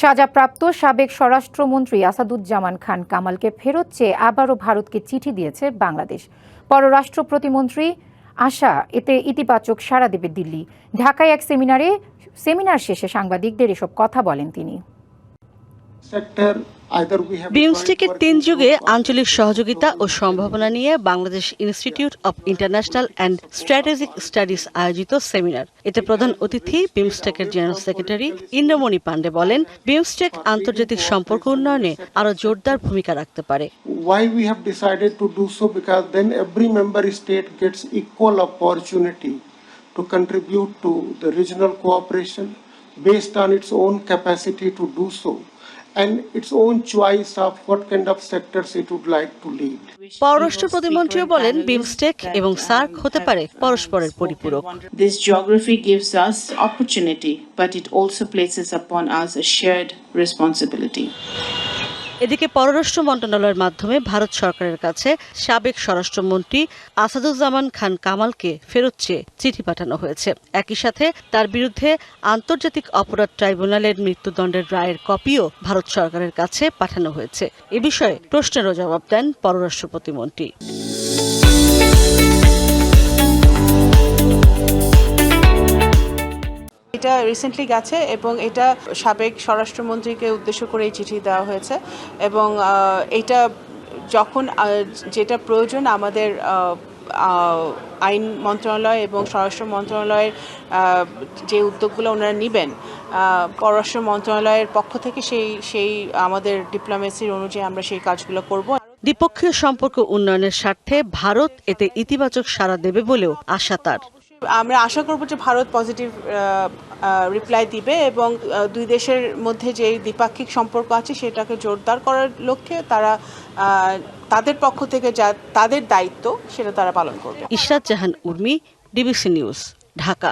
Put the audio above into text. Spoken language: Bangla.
সাজাপ্রাপ্ত সাবেক স্বরাষ্ট্রমন্ত্রী আসাদুজ্জামান খান কামালকে ফেরত চেয়ে আবারও ভারতকে চিঠি দিয়েছে বাংলাদেশ। পররাষ্ট্র প্রতিমন্ত্রী আশা এতে ইতিবাচক সাড়া দেবে দিল্লি। ঢাকায় এক সেমিনার শেষে সাংবাদিকদের এসব কথা বলেন তিনি। বিমস্টেকের ৩ যুগে আঞ্চলিক সহযোগিতা ও সম্ভাবনা নিয়ে Bangladesh institute of international and strategic studies আয়োজিত সেমিনার। এতে প্রধান অতিথি বিমস্টেকের জেনারেল সেক্রেটারি ইন্দ্রমণি পান্ডে বলেন, বিমস্টেক আন্তর্জাতিক সম্পর্ক উন্নয়নে আরো জোরদার ভূমিকা রাখতে পারে। Why we have decided to do so, because then every member state gets equal opportunity to contribute to the regional cooperation based on its own capacity to do so and its own choice of what kind of sectors it would like to lead. পররাষ্ট্র প্রতিমন্ত্রীও বলেন, বিমস্টেক এবং সার্ক হতে পারে পরস্পরের পরিপূরক। This geography gives us opportunity, but it also places upon us a shared responsibility. এদিকে পররাষ্ট্র মন্ত্রণালয়ের মাধ্যমে ভারত সরকারের কাছে সাবেক স্বরাষ্ট্রমন্ত্রী আসাদুজ্জামান খান কামালকে ফেরত চেয়ে চিঠি পাঠানো হয়েছে। একই সাথে তার বিরুদ্ধে আন্তর্জাতিক অপরাধ ট্রাইব্যুনালের মৃত্যুদণ্ডের রায়ের কপিও ভারত সরকারের কাছে পাঠানো হয়েছে। এ বিষয়ে প্রশ্নেরও জবাব দেন পররাষ্ট্র প্রতিমন্ত্রী। এটা রিসেন্টলি গেছে এবং এটা সাবেক স্বরাষ্ট্রমন্ত্রীকে উদ্দেশ্য করে এই চিঠি দেওয়া হয়েছে এবং এটা যখন যেটা প্রয়োজন আমাদের আইন মন্ত্রণালয় এবং স্বরাষ্ট্র মন্ত্রণালয়ের যে উদ্যোগগুলো ওনারা নেবেন পররাষ্ট্র মন্ত্রণালয়ের পক্ষ থেকে সেই আমাদের ডিপ্লোমেসির অনুযায়ী আমরা সেই কাজগুলো করব। দ্বিপক্ষীয় সম্পর্ক উন্নয়নের স্বার্থে ভারত এতে ইতিবাচক সাড়া দেবে বলেও আশা তার। আমরা আশা করব যে ভারত পজিটিভ রিপ্লাই দিবে এবং দুই দেশের মধ্যে যে দ্বিপাক্ষিক সম্পর্ক আছে সেটাকে জোরদার করার লক্ষ্যে তারা তাদের পক্ষ থেকে যা তাদের দায়িত্ব সেটা তারা পালন করবে। ইশরাত জাহান উর্মি, ডিবিসি নিউজ, ঢাকা।